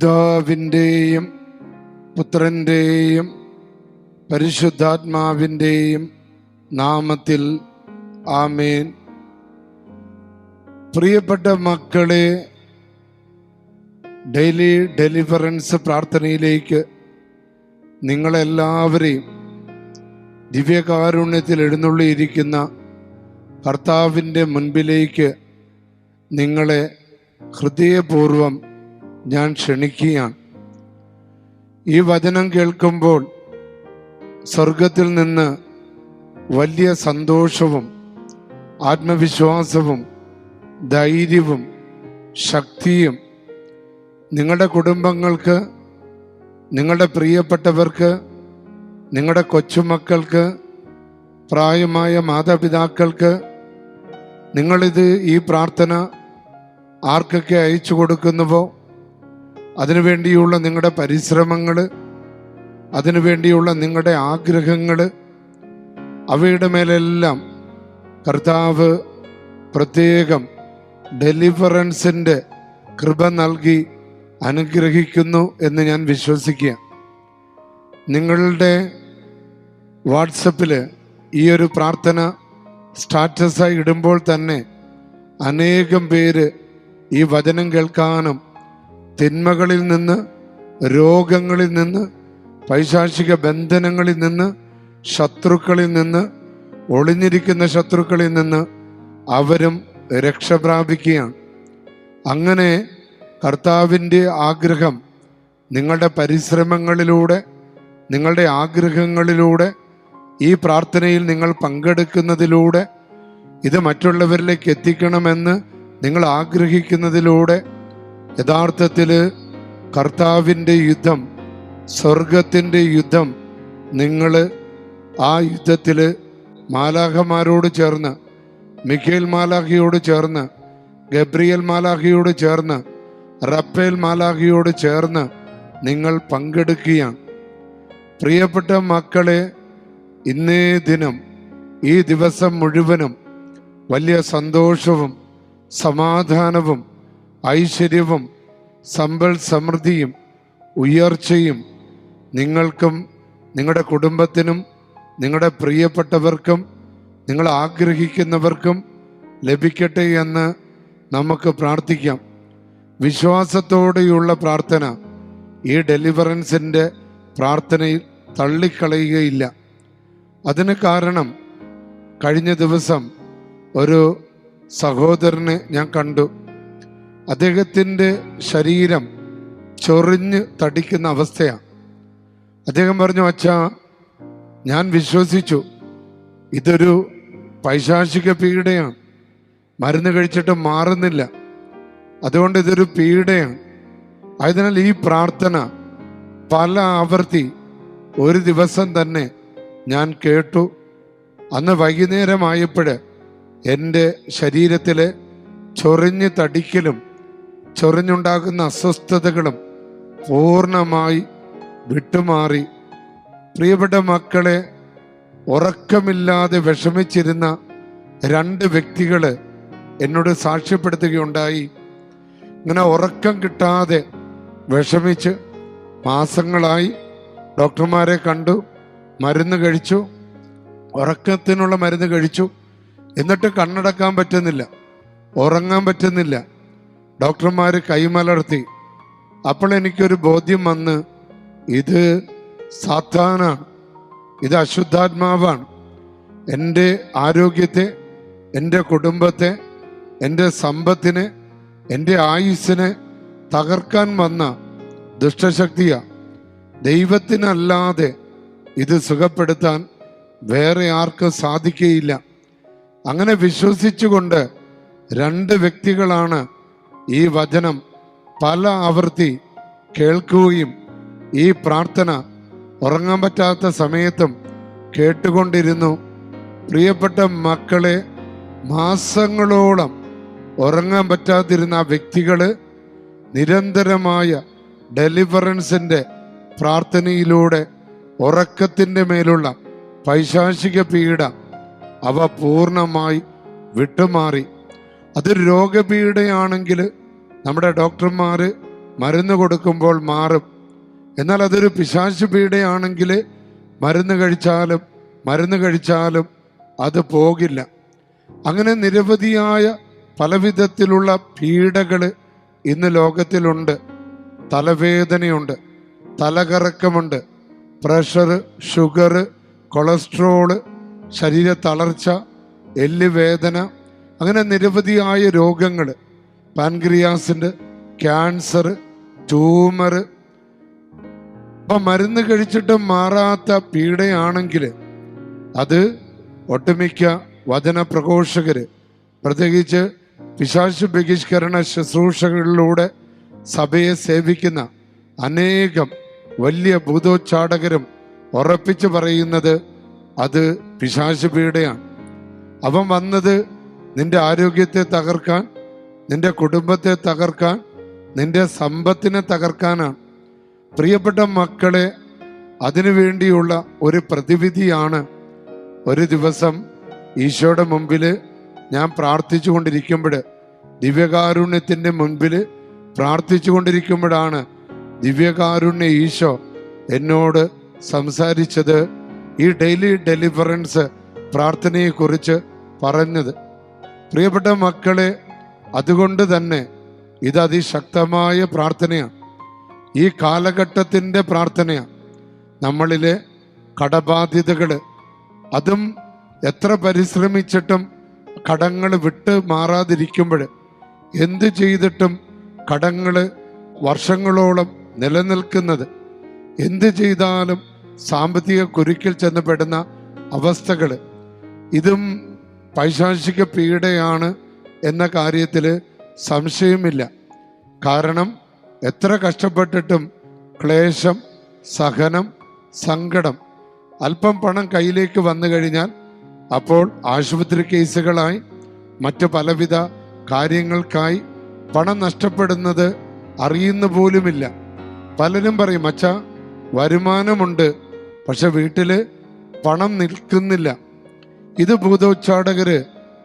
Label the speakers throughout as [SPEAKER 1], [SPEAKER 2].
[SPEAKER 1] പിതാവിൻ്റെയും പുത്രൻ്റെയും പരിശുദ്ധാത്മാവിൻ്റെയും നാമത്തിൽ ആമേൻ. പ്രിയപ്പെട്ട മക്കളെ, ഡെയിലി ഡെലിവറൻസ് പ്രാർത്ഥനയിലേക്ക് നിങ്ങളെല്ലാവരെയും ദിവ്യകാരുണ്യത്തിൽ എഴുന്നള്ളിയിരിക്കുന്ന കർത്താവിൻ്റെ മുൻപിലേക്ക് നിങ്ങളെ ഹൃദയപൂർവം ഞാൻ ക്ഷണിക്കുകയാണ്. ഈ വചനം കേൾക്കുമ്പോൾ സ്വർഗത്തിൽ നിന്ന് വലിയ സന്തോഷവും ആത്മവിശ്വാസവും ധൈര്യവും ശക്തിയും നിങ്ങളുടെ കുടുംബങ്ങൾക്ക്, നിങ്ങളുടെ പ്രിയപ്പെട്ടവർക്ക്, നിങ്ങളുടെ കൊച്ചുമക്കൾക്ക്, പ്രായമായ മാതാപിതാക്കൾക്ക് ഈ പ്രാർത്ഥന ആർക്കൊക്കെ അയച്ചു കൊടുക്കുന്നുവോ അതിനുവേണ്ടിയുള്ള നിങ്ങളുടെ പരിശ്രമങ്ങൾ, അതിനുവേണ്ടിയുള്ള നിങ്ങളുടെ ആഗ്രഹങ്ങൾ, അവയുടെ മേലെല്ലാം കർത്താവ് പ്രത്യേകം ഡെലിവറൻസിൻ്റെ കൃപ നൽകി അനുഗ്രഹിക്കുന്നു എന്ന് ഞാൻ വിശ്വസിക്കുക. നിങ്ങളുടെ വാട്സപ്പിൽ ഈ ഒരു പ്രാർത്ഥന സ്റ്റാറ്റസായി ഇടുമ്പോൾ തന്നെ അനേകം പേര് ഈ വചനം കേൾക്കാനും തിന്മകളിൽ നിന്ന്, രോഗങ്ങളിൽ നിന്ന്, പൈശാചിക ബന്ധനങ്ങളിൽ നിന്ന്, ശത്രുക്കളിൽ നിന്ന്, ഒളിഞ്ഞിരിക്കുന്ന ശത്രുക്കളിൽ നിന്ന് അവരും രക്ഷ പ്രാപിക്കുകയാണ്. അങ്ങനെ കർത്താവിൻ്റെ ആഗ്രഹം നിങ്ങളുടെ പരിശ്രമങ്ങളിലൂടെ, നിങ്ങളുടെ ആഗ്രഹങ്ങളിലൂടെ, ഈ പ്രാർത്ഥനയിൽ നിങ്ങൾ പങ്കെടുക്കുന്നതിലൂടെ, ഇത് മറ്റുള്ളവരിലേക്ക് എത്തിക്കണമെന്ന് നിങ്ങൾ ആഗ്രഹിക്കുന്നതിലൂടെ യഥാർത്ഥത്തിൽ കർത്താവിൻ്റെ യുദ്ധം, സ്വർഗത്തിൻ്റെ യുദ്ധം, നിങ്ങൾ ആ യുദ്ധത്തിൽ മാലാഖമാരോട് ചേർന്ന്, മിഖേൽ മാലാഖയോട് ചേർന്ന്, ഗബ്രിയേൽ മാലാഖയോട് ചേർന്ന്, റഫേൽ മാലാഖയോട് ചേർന്ന് നിങ്ങൾ പങ്കെടുക്കുകയാണ്. പ്രിയപ്പെട്ട മക്കളെ, ഇന്നേ ദിനം, ഈ ദിവസം മുഴുവനും വലിയ സന്തോഷവും സമാധാനവും ഐശ്വര്യവും സമ്പൽ സമൃദ്ധിയും ഉയർച്ചയും നിങ്ങൾക്കും നിങ്ങളുടെ കുടുംബത്തിനും നിങ്ങളുടെ പ്രിയപ്പെട്ടവർക്കും നിങ്ങൾ ആഗ്രഹിക്കുന്നവർക്കും ലഭിക്കട്ടെ എന്ന് നമുക്ക് പ്രാർത്ഥിക്കാം. വിശ്വാസത്തോടെയുള്ള പ്രാർത്ഥന ഈ ഡെലിവറൻസിൻ്റെ പ്രാർത്ഥനയിൽ തള്ളിക്കളയുകയില്ല. അതിന് കാരണം, കഴിഞ്ഞ ദിവസം ഒരു സഹോദരനെ ഞാൻ കണ്ടു. അദ്ദേഹത്തിൻ്റെ ശരീരം ചൊറിഞ്ഞ് തടിക്കുന്ന അവസ്ഥയാണ്. അദ്ദേഹം പറഞ്ഞു, അച്ഛാ, ഞാൻ വിശ്വസിച്ചു ഇതൊരു പൈശാചിക പീഡയാണ്, മരുന്ന് കഴിച്ചിട്ട് മാറുന്നില്ല, അതുകൊണ്ട് ഇതൊരു പീഡയാണ്. ആയതിനാൽ ഈ പ്രാർത്ഥന പല ആവർത്തി ഒരു ദിവസം തന്നെ ഞാൻ കേട്ടു. അന്ന് വൈകുന്നേരമായപ്പോൾ എൻ്റെ ശരീരത്തിലെ ചൊറിഞ്ഞ് തടിക്കലും ചൊറിഞ്ഞുണ്ടാകുന്ന അസ്വസ്ഥതകളും പൂർണ്ണമായി വിട്ടുമാറി. പ്രിയപ്പെട്ട മക്കളെ, ഉറക്കമില്ലാതെ വിഷമിച്ചിരുന്ന 2 വ്യക്തികൾ എന്നോട് സാക്ഷ്യപ്പെടുത്തുകയുണ്ടായി. ഇങ്ങനെ ഉറക്കം കിട്ടാതെ വിഷമിച്ച് മാസങ്ങളായി ഡോക്ടർമാരെ കണ്ടു, മരുന്ന് കഴിച്ചു, ഉറക്കത്തിനുള്ള മരുന്ന് കഴിച്ചു, എന്നിട്ട് കണ്ണടക്കാൻ പറ്റുന്നില്ല, ഉറങ്ങാൻ പറ്റുന്നില്ല. ഡോക്ടർമാർ കൈമലർത്തി. അപ്പോൾ എനിക്കൊരു ബോധ്യം വന്ന്, ഇത് സാത്താനാണ്, ഇത് അശുദ്ധാത്മാവാണ്. എൻ്റെ ആരോഗ്യത്തെ, എൻ്റെ കുടുംബത്തെ, എൻ്റെ സമ്പത്തിനെ, എൻ്റെ ആയുസ്സിനെ തകർക്കാൻ വന്ന ദുഷ്ടശക്തിയാണ്. ദൈവത്തിനല്ലാതെ ഇത് സുഖപ്പെടുത്താൻ വേറെ ആർക്കും സാധിക്കുകയില്ല. അങ്ങനെ വിശ്വസിച്ചുകൊണ്ട് 2 വ്യക്തികളാണ് ഈ വചനം പല ആവർത്തി കേൾക്കുകയും ഈ പ്രാർത്ഥന ഉറങ്ങാൻ പറ്റാത്ത സമയത്തും കേട്ടുകൊണ്ടിരുന്നു. പ്രിയപ്പെട്ട മക്കളെ, മാസങ്ങളോളം ഉറങ്ങാൻ പറ്റാതിരുന്ന ആ വ്യക്തികൾ നിരന്തരമായ ഡെലിവറൻസിൻ്റെ പ്രാർത്ഥനയിലൂടെ ഉറക്കത്തിൻ്റെ മേലുള്ള പൈശാചിക പീഡ അവ പൂർണ്ണമായി വിട്ടുമാറി. അതൊരു രോഗപീഡയാണെങ്കിൽ നമ്മുടെ ഡോക്ടർമാർ മരുന്ന് കൊടുക്കുമ്പോൾ മാറും. എന്നാൽ അതൊരു പിശാച് പീഡയാണെങ്കിൽ മരുന്ന് കഴിച്ചാലും അത് പോകില്ല. അങ്ങനെ നിരവധിയായ പലവിധത്തിലുള്ള പീഡകൾ ഇന്ന് ലോകത്തിലുണ്ട്. തലവേദനയുണ്ട്, തലകറക്കമുണ്ട്, പ്രഷർ, ഷുഗർ, കൊളസ്ട്രോള്, ശരീര തളർച്ച, എല്ല് വേദന, അങ്ങനെ നിരവധിയായ രോഗങ്ങൾ, പാൻക്രിയാസിൻ്റെ ക്യാൻസർ, ട്യൂമർ. അപ്പം മരുന്ന് കഴിച്ചിട്ടും മാറാത്ത പീഡയാണെങ്കിൽ അത് ഒട്ടുമിക്ക വചനപ്രഘോഷകര്, പ്രത്യേകിച്ച് പിശാച് ബഹിഷ്കരണ ശുശ്രൂഷകളിലൂടെ സഭയെ സേവിക്കുന്ന അനേകം വലിയ ഭൂതോച്ചാടകരും ഉറപ്പിച്ചു പറയുന്നത് അത് പിശാച് പീഡയാണ്. അവൻ വന്നത് നിന്റെ ആരോഗ്യത്തെ തകർക്കാൻ, നിന്റെ കുടുംബത്തെ തകർക്കാൻ, നിന്റെ സമ്പത്തിനെ തകർക്കാനാണ്. പ്രിയപ്പെട്ട മക്കളെ, അതിനു വേണ്ടിയുള്ള ഒരു പ്രതിവിധിയാണ്. ഒരു ദിവസം ഈശോയുടെ മുമ്പിൽ ഞാൻ പ്രാർത്ഥിച്ചു കൊണ്ടിരിക്കുമ്പോൾ, ദിവ്യകാരുണ്യത്തിൻ്റെ മുൻപിൽ പ്രാർത്ഥിച്ചു കൊണ്ടിരിക്കുമ്പോഴാണ് ദിവ്യകാരുണ്യ ഈശോ എന്നോട് സംസാരിച്ചത്, ഈ ഡെയിലി ഡെലിവറൻസ് പ്രാർത്ഥനയെക്കുറിച്ച് പറഞ്ഞത്. പ്രിയപ്പെട്ട മക്കളെ, അതുകൊണ്ട് തന്നെ ഇത് അതിശക്തമായ പ്രാർത്ഥനയാണ്. ഈ കാലഘട്ടത്തിൻ്റെ പ്രാർത്ഥനയാണ്. നമ്മളിലെ കടബാധ്യതകൾ, അതും എത്ര പരിശ്രമിച്ചിട്ടും കടങ്ങൾ വിട്ട് മാറാതിരിക്കുമ്പോൾ, എന്ത് ചെയ്തിട്ടും കടങ്ങൾ വർഷങ്ങളോളം നിലനിൽക്കുന്നത്, എന്ത് ചെയ്താലും സാമ്പത്തിക കുരുക്കിൽ ചെന്നപ്പെടുന്ന അവസ്ഥകൾ, ഇതും പൈശാചിക പീഡയാണ് എന്ന കാര്യത്തിൽ സംശയമില്ല. കാരണം എത്ര കഷ്ടപ്പെട്ടിട്ടും ക്ലേശം, സഹനം, സങ്കടം, അല്പം പണം കയ്യിലേക്ക് വന്നു കഴിഞ്ഞാൽ അപ്പോൾ ആശുപത്രി കേസുകളായി, മറ്റു പലവിധ കാര്യങ്ങൾക്കായി പണം നഷ്ടപ്പെടുന്നത് അറിയുന്ന പോലുമില്ല. പലരും പറയും, അച്ഛാ വരുമാനമുണ്ട്, പക്ഷെ വീട്ടിൽ പണം നിൽക്കുന്നില്ല. ഇത് ഭൂതോച്ചാടകര്,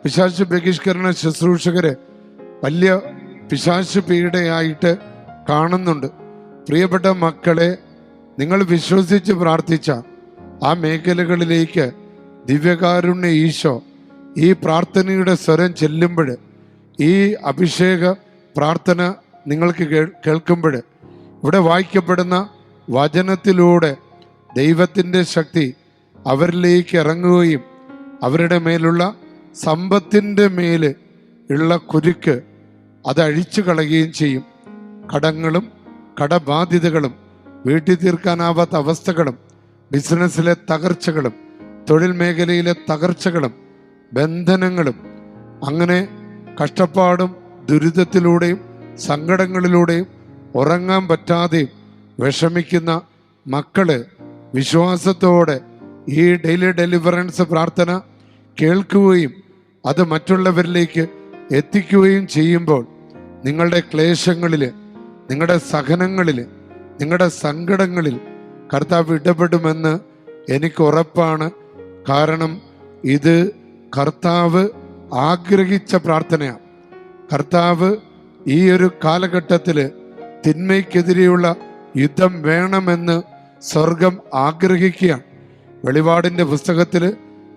[SPEAKER 1] പിശാച് ബഹിഷ്കരണ ശുശ്രൂഷകര് വലിയ പിശാച് പീഡയായിട്ട് കാണുന്നുണ്ട്. പ്രിയപ്പെട്ട മക്കളെ, നിങ്ങൾ വിശ്വസിച്ച് പ്രാർത്ഥിച്ച ആ മേഖലകളിലേക്ക് ദിവ്യകാരുണ്യ ഈശോ ഈ പ്രാർത്ഥനയുടെ സ്വരം ചെല്ലുമ്പോൾ, ഈ അഭിഷേക പ്രാർത്ഥന നിങ്ങൾക്ക് കേൾക്കുമ്പോൾ, ഇവിടെ വായിക്കപ്പെടുന്ന വചനത്തിലൂടെ ദൈവത്തിൻ്റെ ശക്തി അവരിലേക്ക് ഇറങ്ങുകയും അവരുടെ മേലുള്ള സമ്പത്തിൻ്റെ മേൽ ഉള്ള കുരുക്ക് അത് അഴിച്ചു കളയുകയും ചെയ്യും. കടങ്ങളും കടബാധ്യതകളും, വീട്ടിൽ തീർക്കാനാവാത്ത അവസ്ഥകളും, ബിസിനസ്സിലെ തകർച്ചകളും, തൊഴിൽ മേഖലയിലെ തകർച്ചകളും, ബന്ധനങ്ങളും, അങ്ങനെ കഷ്ടപ്പാടും ദുരിതത്തിലൂടെയും സങ്കടങ്ങളിലൂടെയും ഉറങ്ങാൻ പറ്റാതെയും വിഷമിക്കുന്ന മക്കള് വിശ്വാസത്തോടെ ഈ ഡെയിലി ഡെലിവറൻസ് പ്രാർത്ഥന കേൾക്കുകയും അത് മറ്റുള്ളവരിലേക്ക് എത്തിക്കുകയും ചെയ്യുമ്പോൾ നിങ്ങളുടെ ക്ലേശങ്ങളിൽ, നിങ്ങളുടെ സഹനങ്ങളിൽ, നിങ്ങളുടെ സങ്കടങ്ങളിൽ കർത്താവ് ഇടപെടുമെന്ന് എനിക്ക് ഉറപ്പാണ്. കാരണം ഇത് കർത്താവ് ആഗ്രഹിച്ച പ്രാർത്ഥനയാണ്. കർത്താവ് ഈ ഒരു കാലഘട്ടത്തിൽ തിന്മയ്ക്കെതിരെയുള്ള യുദ്ധം വേണമെന്ന് സ്വർഗം ആഗ്രഹിക്കുകയാണ്. വെളിപാടിൻ്റെ പുസ്തകത്തിൽ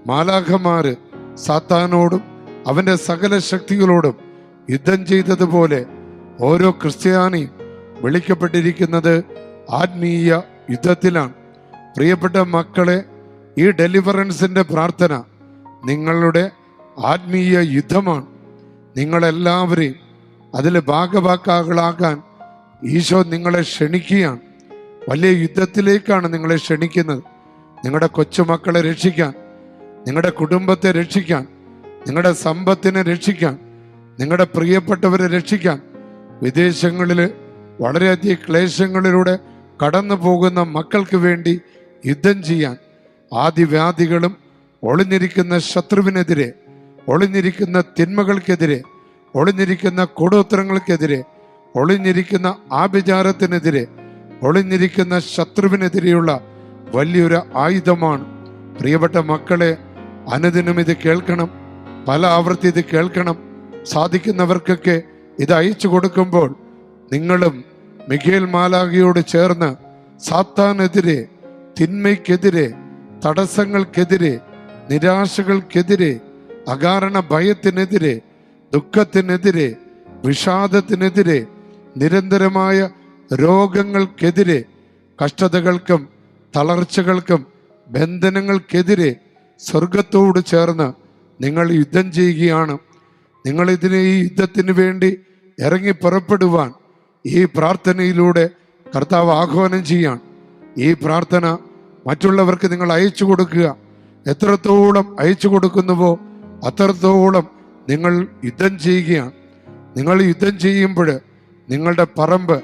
[SPEAKER 1] മാലാഖമാര് സാത്താനോടും അവൻ്റെ സകല ശക്തികളോടും യുദ്ധം ചെയ്തതുപോലെ ഓരോ ക്രിസ്ത്യാനിയും വിളിക്കപ്പെട്ടിരിക്കുന്നത് ആത്മീയ യുദ്ധത്തിലാണ്. പ്രിയപ്പെട്ട മക്കളെ, ഈ ഡെലിവറൻസിൻ്റെ പ്രാർത്ഥന നിങ്ങളുടെ ആത്മീയ യുദ്ധമാണ്. നിങ്ങളെല്ലാവരെയും അതിൽ ഭാഗഭാക്കാകളാകാൻ ഈശോ നിങ്ങളെ ക്ഷണിക്കുകയാണ്. വലിയ യുദ്ധത്തിലേക്കാണ് നിങ്ങളെ ക്ഷണിക്കുന്നത്. നിങ്ങളുടെ കൊച്ചുമക്കളെ രക്ഷിക്കാൻ, നിങ്ങളുടെ കുടുംബത്തെ രക്ഷിക്കാൻ, നിങ്ങളുടെ സമ്പത്തിനെ രക്ഷിക്കാൻ, നിങ്ങളുടെ പ്രിയപ്പെട്ടവരെ രക്ഷിക്കാൻ, വിദേശങ്ങളിൽ വളരെയധികം ക്ലേശങ്ങളിലൂടെ കടന്നു പോകുന്ന മക്കൾക്ക് വേണ്ടി യുദ്ധം ചെയ്യാൻ, ആദിവ്യാധികളും ഒളിഞ്ഞിരിക്കുന്ന ശത്രുവിനെതിരെ, ഒളിഞ്ഞിരിക്കുന്ന തിന്മകൾക്കെതിരെ, ഒളിഞ്ഞിരിക്കുന്ന കൂടോത്രങ്ങൾക്കെതിരെ, ഒളിഞ്ഞിരിക്കുന്ന ആഭിചാരത്തിനെതിരെ, ഒളിഞ്ഞിരിക്കുന്ന ശത്രുവിനെതിരെയുള്ള വലിയൊരു ആയുധമാണ്. പ്രിയപ്പെട്ട മക്കളെ, അനുദിനം ഇത് കേൾക്കണം, പല ആവർത്തി ഇത് കേൾക്കണം. സാധിക്കുന്നവർക്കൊക്കെ ഇത് അയച്ചു കൊടുക്കുമ്പോൾ നിങ്ങളും മിഖേൽ മാലാഖയോട് ചേർന്ന് സാത്താനെതിരെ, തിന്മയ്ക്കെതിരെ, തടസ്സങ്ങൾക്കെതിരെ, നിരാശകൾക്കെതിരെ, അകാരണ ഭയത്തിനെതിരെ, ദുഃഖത്തിനെതിരെ, വിഷാദത്തിനെതിരെ, നിരന്തരമായ രോഗങ്ങൾക്കെതിരെ, കഷ്ടതകൾക്കും തളർച്ചകൾക്കും ബന്ധനങ്ങൾക്കെതിരെ സ്വർഗത്തോട് ചേർന്ന് നിങ്ങൾ യുദ്ധം ചെയ്യുകയാണ്. നിങ്ങളിതിന് ഈ യുദ്ധത്തിന് വേണ്ടി ഇറങ്ങി പുറപ്പെടുവാൻ ഈ പ്രാർത്ഥനയിലൂടെ കർത്താവ് ആഹ്വാനം ചെയ്യാൻ. ഈ പ്രാർത്ഥന മറ്റുള്ളവർക്ക് നിങ്ങൾ അയച്ചു കൊടുക്കുക. എത്രത്തോളം അയച്ചു കൊടുക്കുന്നുവോ അത്രത്തോളം നിങ്ങൾ യുദ്ധം ചെയ്യുകയാണ്. നിങ്ങൾ യുദ്ധം ചെയ്യുമ്പോൾ നിങ്ങളുടെ പറമ്പ്,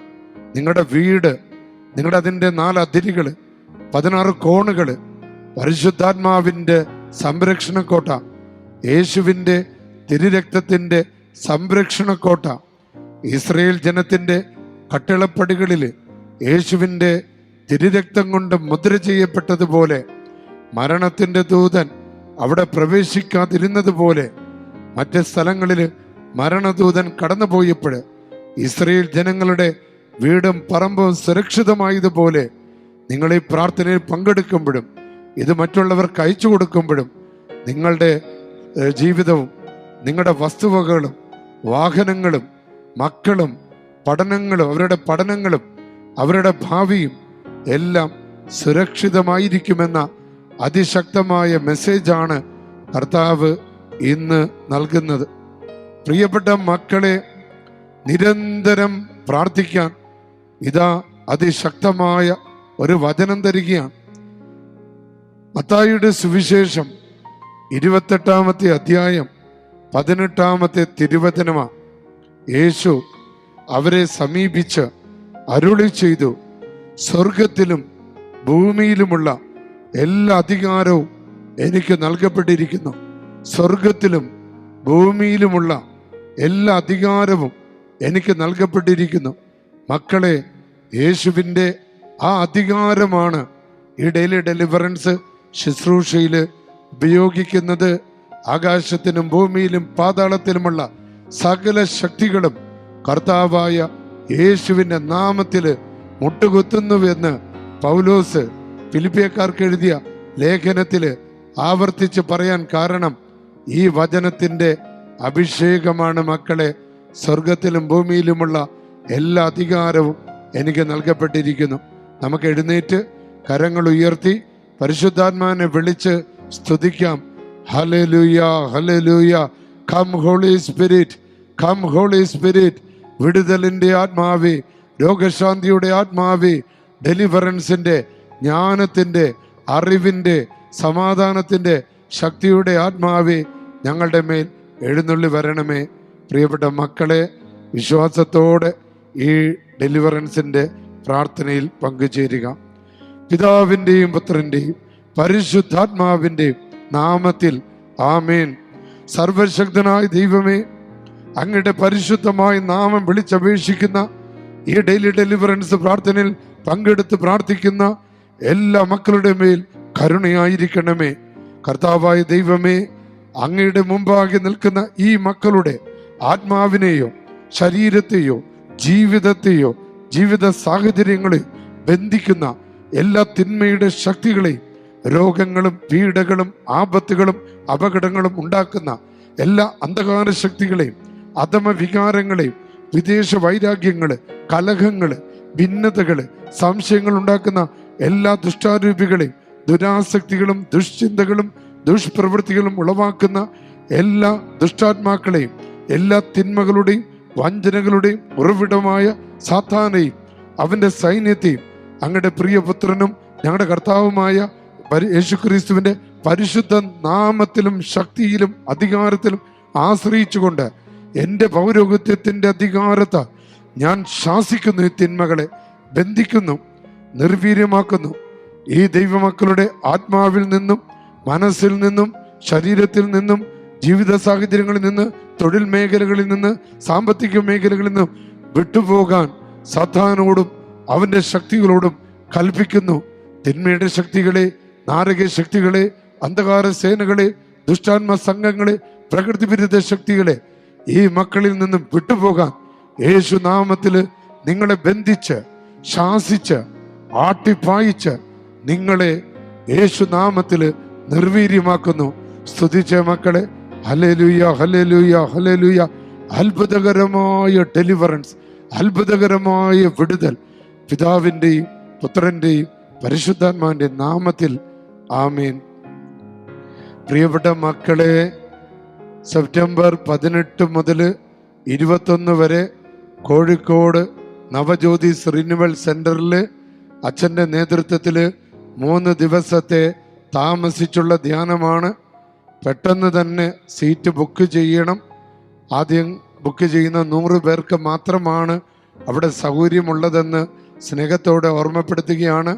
[SPEAKER 1] നിങ്ങളുടെ വീട്, നിങ്ങളുടെ അതിൻ്റെ 4 അതിരുകൾ, 16 കോണുകൾ പരിശുദ്ധാത്മാവിൻ്റെ സംരക്ഷണക്കോട്ട, യേശുവിൻ്റെ തിരുരക്തത്തിൻ്റെ സംരക്ഷണക്കോട്ട, ഇസ്രയേൽ ജനത്തിൻ്റെ കട്ടിളപ്പടികളിൽ യേശുവിൻ്റെ തിരുരക്തം കൊണ്ട് മുദ്ര ചെയ്യപ്പെട്ടതുപോലെ, മരണത്തിൻ്റെ ദൂതൻ അവിടെ പ്രവേശിക്കാതിരുന്നതുപോലെ, മറ്റ് സ്ഥലങ്ങളിൽ മരണദൂതൻ കടന്നുപോയപ്പോൾ ഇസ്രയേൽ ജനങ്ങളുടെ വീടും പറമ്പും സുരക്ഷിതമായതുപോലെ നിങ്ങൾ ഈ പ്രാർത്ഥനയിൽ പങ്കെടുക്കുമ്പോഴും ഇത് മറ്റുള്ളവർക്ക് അയച്ചു കൊടുക്കുമ്പോഴും നിങ്ങളുടെ ജീവിതവും നിങ്ങളുടെ വസ്തുവകകളും വാഹനങ്ങളും മക്കളും പഠനങ്ങളും അവരുടെ ഭാവിയും എല്ലാം സുരക്ഷിതമായിരിക്കുമെന്ന അതിശക്തമായ മെസ്സേജാണ് കർത്താവ് ഇന്ന് നൽകുന്നത്. പ്രിയപ്പെട്ട മക്കളെ, നിരന്തരം പ്രാർത്ഥിക്കാൻ ഇതാ അതിശക്തമായ ഒരു വചനം തരികയാണ്. മത്തായിയുടെ സുവിശേഷം 28-ാമത്തെ അധ്യായം 18-ാമത്തെ തിരുവചനമാണ്. യേശു അവരെ സമീപിച്ച് അരുളി ചെയ്തു, സ്വർഗത്തിലും ഭൂമിയിലുമുള്ള എല്ലാ അധികാരവും എനിക്ക് നൽകപ്പെട്ടിരിക്കുന്നു. സ്വർഗത്തിലും ഭൂമിയിലുമുള്ള എല്ലാ അധികാരവും എനിക്ക് നൽകപ്പെട്ടിരിക്കുന്നു. മക്കളെ, യേശുവിൻ്റെ ആ അധികാരമാണ് ഈ ഡെയിലി ഡെലിവറൻസ് ശുശ്രൂഷയിൽ ഉപയോഗിക്കുന്നത്. ആകാശത്തിനും ഭൂമിയിലും പാതാളത്തിലുമുള്ള സകല ശക്തികളും കർത്താവായ യേശുവിൻ്റെ നാമത്തിൽ മുട്ടുകുത്തുന്നുവെന്ന് പൗലോസ് ഫിലിപ്പിയക്കാർക്ക് എഴുതിയ ലേഖനത്തിൽ ആവർത്തിച്ച് പറയാൻ കാരണം ഈ വചനത്തിൻ്റെ അഭിഷേകമാണ്. മക്കളെ, സ്വർഗത്തിലും ഭൂമിയിലുമുള്ള എല്ലാ അധികാരവും എനിക്ക് നൽകപ്പെട്ടിരിക്കുന്നു. നമുക്ക് എഴുന്നേറ്റ് കരങ്ങൾ ഉയർത്തി പരിശുദ്ധാത്മാവിനെ വിളിച്ച് സ്തുതിക്കാം. Hallelujah, hallelujah. Come holy spirit, come holy spirit. വിടുതലിൻ്റെ ആത്മാവേ, രോഗശാന്തിയുടെ ആത്മാവേ, ഡെലിവറൻസിൻ്റെ, ജ്ഞാനത്തിൻ്റെ, അറിവിൻ്റെ, സമാധാനത്തിൻ്റെ, ശക്തിയുടെ ആത്മാവേ, ഞങ്ങളുടെ മേൽ എഴുന്നള്ളി വരണമേ. പ്രിയപ്പെട്ട മക്കളെ, വിശ്വാസത്തോടെ ഈ ഡെലിവറൻസിൻ്റെ പ്രാർത്ഥനയിൽ പങ്കുചേരുക. പിതാവിൻ്റെയും പുത്രൻ്റെയും പരിശുദ്ധാത്മാവിൻ്റെയും നാമത്തിൽ ആമേൻ. സർവശക്തനായ ദൈവമേ, അങ്ങയുടെ പരിശുദ്ധമായ നാമം വിളിച്ചപേക്ഷിക്കുന്ന ഈ ഡെയിലി ഡെലിവറൻസ് പ്രാർത്ഥനയിൽ പങ്കെടുത്ത് പ്രാർത്ഥിക്കുന്ന എല്ലാ മക്കളുടെ മേൽ കരുണയായിരിക്കണമേ. കർത്താവായ ദൈവമേ, അങ്ങയുടെ മുമ്പാകെ നിൽക്കുന്ന ഈ മക്കളുടെ ആത്മാവിനെയോ ശരീരത്തെയോ ജീവിതത്തെയോ ജീവിത സാഹചര്യങ്ങളെയോ ബന്ധിക്കുന്ന എല്ലാ തിന്മയുടെ ശക്തികളെയും, രോഗങ്ങളും പീഡകളും ആപത്തുകളും അപകടങ്ങളും ഉണ്ടാക്കുന്ന എല്ലാ അന്ധകാര ശക്തികളെയും, അധമ വികാരങ്ങളെയും, വിദേശ വൈരാഗ്യങ്ങള്, കലഹങ്ങള്, ഭിന്നതകള്, സംശയങ്ങൾ ഉണ്ടാക്കുന്ന എല്ലാ ദുഷ്ടാരൂപികളെയും, ദുരാസക്തികളും ദുഷ്ചിന്തകളും ദുഷ്പ്രവൃത്തികളും ഉളവാക്കുന്ന എല്ലാ ദുഷ്ടാത്മാക്കളെയും, എല്ലാ തിന്മകളുടെയും വഞ്ചനകളുടെയും ഉറവിടമായ സാത്താനെയും അവന്റെ സൈന്യത്തെയും അങ്ങയുടെ പ്രിയപുത്രനും ഞങ്ങളുടെ കർത്താവുമായ യേശുക്രിസ്തുവിന്റെ പരിശുദ്ധ നാമത്തിലും ശക്തിയിലും അധികാരത്തിലും ആശ്രയിച്ചുകൊണ്ട് എൻ്റെ പൗരോഹിത്യത്തിൻ്റെ അധികാരത്തെ ഞാൻ ശാസിക്കുന്നു. ഈ തിന്മകളെ ബന്ധിക്കുന്നു, നിർവീര്യമാക്കുന്നു. ഈ ദൈവമക്കളുടെ ആത്മാവിൽ നിന്നും മനസ്സിൽ നിന്നും ശരീരത്തിൽ നിന്നും ജീവിത സാഹചര്യങ്ങളിൽ നിന്ന് തൊഴിൽ മേഖലകളിൽ നിന്ന് സാമ്പത്തിക മേഖലകളിൽ നിന്നും വിട്ടുപോകാൻ സാത്താനോടും അവന്റെ ശക്തികളോടും കൽപ്പിക്കുന്നു. തിന്മയുടെ ശക്തികളെ, നാരക ശക്തികളെ, അന്ധകാര സേനകളെ, ദുഷ്ടാത്മ സംഘങ്ങളെ, പ്രകൃതി വിരുദ്ധ ശക്തികളെ ഈ മക്കളിൽ നിന്നും വിട്ടുപോകാൻ യേശു നാമത്തിൽ നിങ്ങളെ ബന്ധിച്ച് ശാസിച്ച് ആട്ടിപ്പായിച്ച് നിങ്ങളെ യേശുനാമത്തില് നിർവീര്യമാക്കുന്നു. സ്തുതിച്ച മക്കളെ, ഹല്ലേലൂയ, ഹല്ലേലൂയ, ഹല്ലേലൂയ. അത്ഭുതകരമായ ഡെലിവറൻസ്, അത്ഭുതകരമായ വിടുതൽ പിതാവിൻ്റെയും പുത്രൻ്റെയും പരിശുദ്ധാത്മാവിൻ്റെ നാമത്തിൽ ആമേൻ. പ്രിയപ്പെട്ട മക്കളെ, സെപ്റ്റംബർ 18 മുതൽ 21 വരെ കോഴിക്കോട് നവജ്യോതി റിന്യൂവൽ സെന്ററിൽ അച്ഛൻ്റെ നേതൃത്വത്തിൽ 3 ദിവസത്തെ താമസിച്ചുള്ള ധ്യാനമാണ്. പെട്ടെന്ന് തന്നെ സീറ്റ് ബുക്ക് ചെയ്യണം. ആദ്യം ബുക്ക് ചെയ്യുന്ന 100 പേർക്ക് മാത്രമാണ് അവിടെ സൗകര്യമുള്ളതെന്ന് സ്നേഹത്തോടെ ഓർമ്മപ്പെടുത്തുകയാണ്.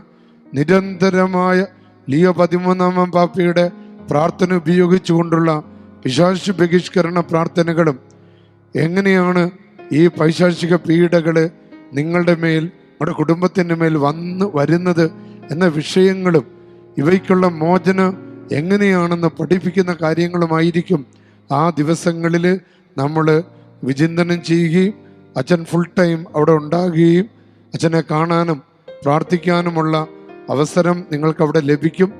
[SPEAKER 1] നിരന്തരമായ ലിയോ 13 പാപ്പയുടെ പ്രാർത്ഥന ഉപയോഗിച്ചുകൊണ്ടുള്ള പിശാച് ബഹിഷ്കരണ പ്രാർത്ഥനകളും എങ്ങനെയാണ് ഈ പൈശാചിക പീഡകൾ നിങ്ങളുടെ മേൽ, നമ്മുടെ കുടുംബത്തിൻ്റെ മേൽ വരുന്നത് എന്ന വിഷയങ്ങളും ഇവയ്ക്കുള്ള മോചനം എങ്ങനെയാണെന്ന് പഠിപ്പിക്കുന്ന കാര്യങ്ങളുമായിരിക്കും ആ ദിവസങ്ങളിൽ നമ്മൾ വിചിന്തനം ചെയ്യുകയും അച്ഛൻ ഫുൾ ടൈം അവിടെ ഉണ്ടാകുകയും അച്ഛനെ കാണാനും പ്രാർത്ഥിക്കാനുമുള്ള അവസരം നിങ്ങൾക്ക് അവിടെ ലഭിക്കും.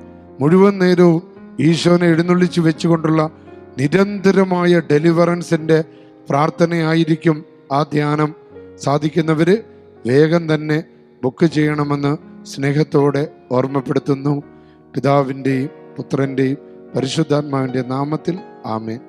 [SPEAKER 1] മുഴുവൻ നേരവും ഈശോനെ എഴുന്നള്ളിച്ച് വെച്ചുകൊണ്ടുള്ള നിരന്തരമായ ഡെലിവറൻസിൻ്റെ പ്രാർത്ഥനയായിരിക്കും ആ ധ്യാനം. സാധിക്കുന്നവർ വേഗം തന്നെ ബുക്ക് ചെയ്യണമെന്ന് സ്നേഹത്തോടെ ഓർമ്മപ്പെടുത്തുന്നു. പിതാവിൻ്റെയും പുത്രൻ്റെയും പരിശുദ്ധാത്മാവിൻ്റെ നാമത്തിൽ ആമേൻ.